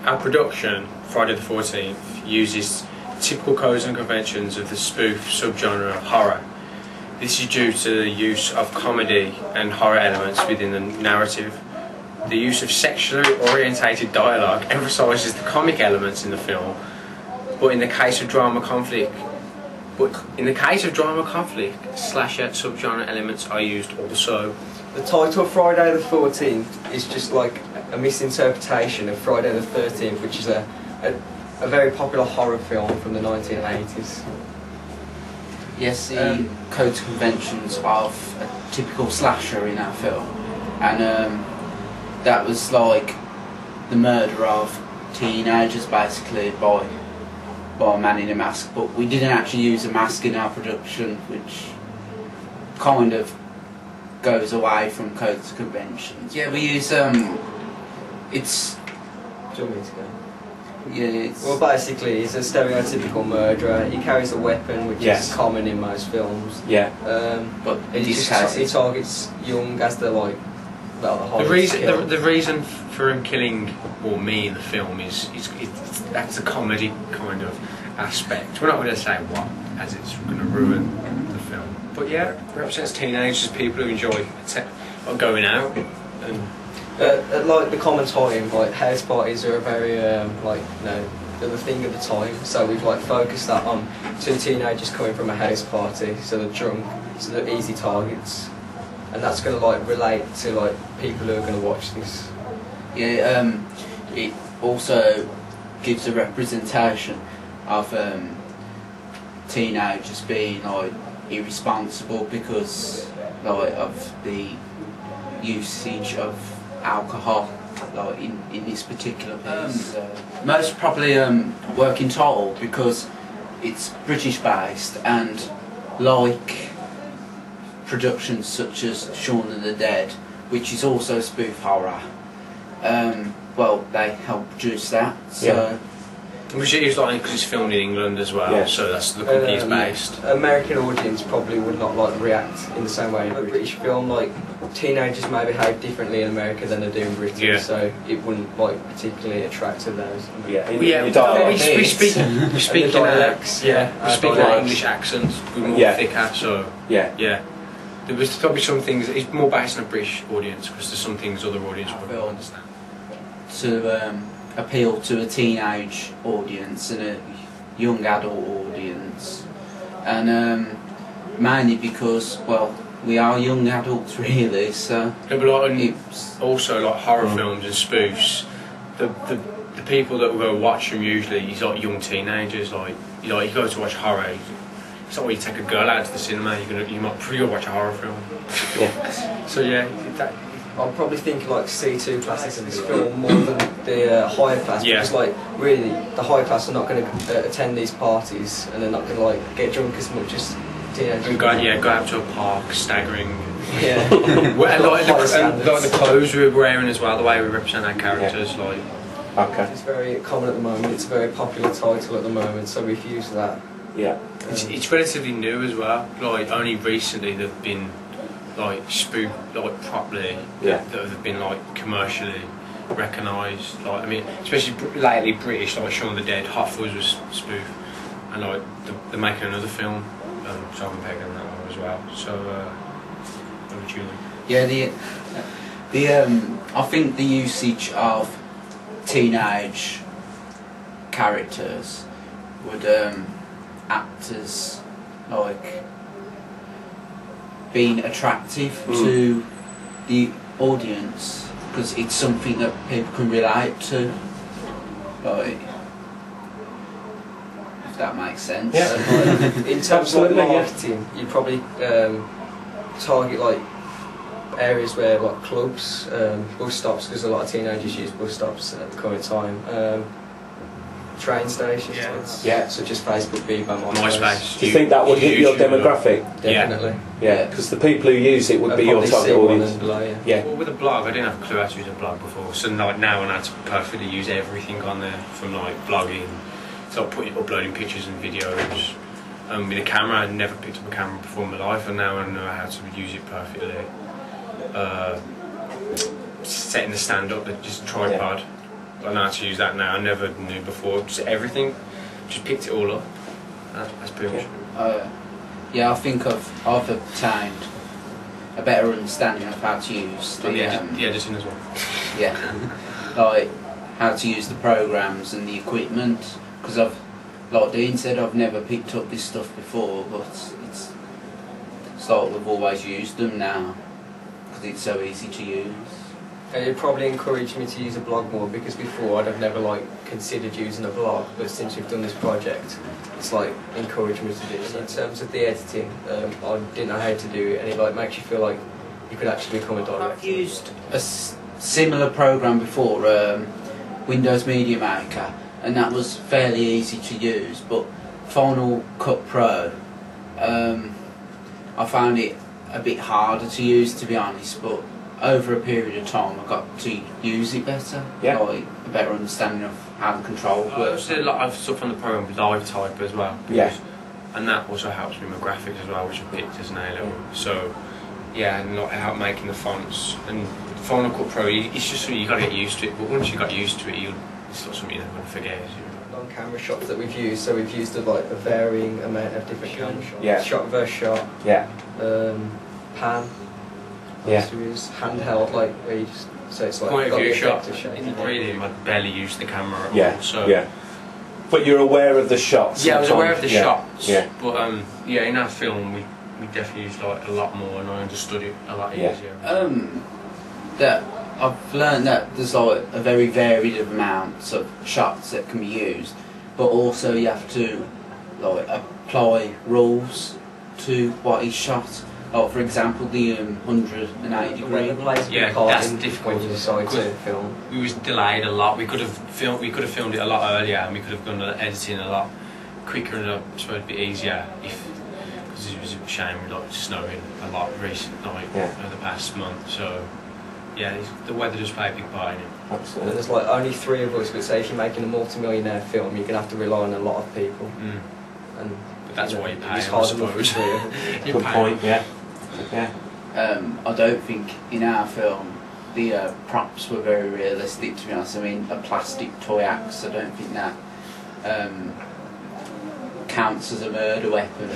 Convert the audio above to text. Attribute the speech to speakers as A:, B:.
A: Our production, Friday the 14th, uses typical codes and conventions of the spoof subgenre of horror. This is due to the use of comedy and horror elements within the narrative. The use of sexually orientated dialogue emphasises the comic elements in the film, but in the case of drama conflict, slasher subgenre elements are used also.
B: The title Friday the 14th is just like a misinterpretation of Friday the 13th, which is a very popular horror film from the 1980s.
C: Yes, the codes conventions of a typical slasher in our film, and that was like the murder of teenagers basically by a man in a mask, but we didn't actually use a mask in our production, which kind of goes away from codes conventions. Yeah, we use it's.
B: Do you want me to go?
C: Yeah, it's.
B: Well, basically, he's a stereotypical murderer. He carries a weapon, which is common in most films.
C: Yeah.
B: But he targets young as they're like. Well,
A: the reason for him killing me in the film is that's a comedy kind of aspect. We're not going to say what, as it's going to ruin the film. But yeah, it represents teenagers, people who enjoy going out. And
B: like the common time, like house parties are a very they're the thing of the time. So we've like focused that on two teenagers coming from a house party, so they're drunk, so they're easy targets. And that's going to like relate to like people who are going to watch this.
C: Yeah, it also gives a representation of teenagers being like irresponsible because like of the usage of alcohol like in this particular piece. Most probably Working Title because it's British based, and like productions such as Shaun of the Dead, which is also spoof horror, well, they help produce that. So.
A: Which it is like because it's filmed in England as well, so that's the company is based.
B: American audience probably would not like react in the same way in a British film. Like teenagers may behave differently in America than they do in Britain, so it wouldn't like particularly attract to those.
A: We speak
B: dialects.
A: We speak like English accents with more thicker. So there was probably some things. It's more based on a British audience because there's some things other audience wouldn't understand.
C: To appeal to a teenage audience and a young adult audience, and mainly because, well, we are young adults really, so
A: also like horror films and spoofs, the people that will go watch them usually is like young teenagers. Like you go to watch horror, it's not when you take a girl out to the cinema, you might probably watch a horror film. So
B: I'll probably think like C2 classes in this film more than the higher class, because like really the higher class are not going to attend these parties and they're not going to like get drunk as much as teenagers.
A: And go out to a park, staggering. And like the clothes we're wearing as well, the way we represent our characters,
B: It's very common at the moment. It's a very popular title at the moment, so we've used that.
D: Yeah.
A: It's relatively new as well. Like only recently they've been like spoofed like properly, that have been like commercially recognised. Like I mean, especially lately British, like Shaun of the Dead, Hot Fuzz was spoof, and like they're making another film, Simon Pegg on that one as well. So what would you think?
C: Yeah, I think the usage of teenage characters would act as like being attractive to the audience because it's something that people can relate to, like, if that makes sense.
B: In terms of marketing, you probably target like areas where like clubs, bus stops, because a lot of teenagers use bus stops at the current time. Train stations, such as Facebook,
A: MySpace.
D: Do you think that would hit your demographic?
B: Definitely.
D: Yeah, because the people who use it would be your target audience.
A: Well, with a blog, I didn't have a clue how to use a blog before, so like now I know how to perfectly use everything on there, from like blogging, to like uploading pictures and videos. With a camera, I never picked up a camera before in my life, and now I know how to use it perfectly. Setting the stand up, just tripod. I know how to use that now. I never knew before. Just everything, just picked it all up. That's pretty much.
C: Yeah, I think I've obtained a better understanding of how to use the
A: editing as well.
C: Yeah, like how to use the programs and the equipment. Because like Dean said, I've never picked up this stuff before, but it's like we've always used them now because it's so easy to use.
B: And it probably encouraged me to use a blog more, because before I'd have never like considered using a blog, but since we've done this project, it's like encouraged me to do it. In terms of the editing, I didn't know how to do it, and it like makes you feel like you could actually become a director.
C: I've used a similar program before, Windows Media Maker, and that was fairly easy to use, but Final Cut Pro, I found it a bit harder to use, to be honest, but over a period of time I got to use it better, like a better understanding of how the controls work.
A: I did a lot of stuff on the program with live type as well. And that also helps me with my graphics as well, which I picked as an A-level. So yeah, and like help making the fonts. And Final Cut Pro, it's just something you got to get used to it, but once you got used to it, it's not something you're never going to forget.
B: Non-camera shots that we've used, so we've used a varying amount of different camera shots.
D: Yeah.
B: Shot versus shot.
D: Yeah.
B: Pan.
D: Yeah.
B: So we use handheld, like where you just, so it's like
A: point of view shot.
B: Shape.
A: Really, I barely used the camera at all. So
D: yeah. But you're aware of the shots.
A: Yeah, I was aware of the shots.
D: Yeah.
A: But yeah, in our film we definitely used like a lot more, and I understood it a lot easier.
C: That I've learned that there's like a very varied amount of shots that can be used, but also you have to like apply rules to what is shot. Like for example, the 180 degree.
A: Yeah, that's difficult.
B: When you decide to film.
A: We was delayed a lot. We could have filmed it a lot earlier, and we could have done the editing a lot quicker and I suppose a bit easier because it was a shame with like snowing a lot recent, like over the past month. So yeah, the weather does play a big part in it.
B: Absolutely. And there's like only 3 of us, but say if you're making a multi-millionaire film, you're gonna have to rely on a lot of people. And
A: but that's why you pay, I
B: suppose.
D: Good point. Yeah.
C: I don't think in our film the props were very realistic, to be honest. I mean, a plastic toy axe, I don't think that counts as a murder weapon.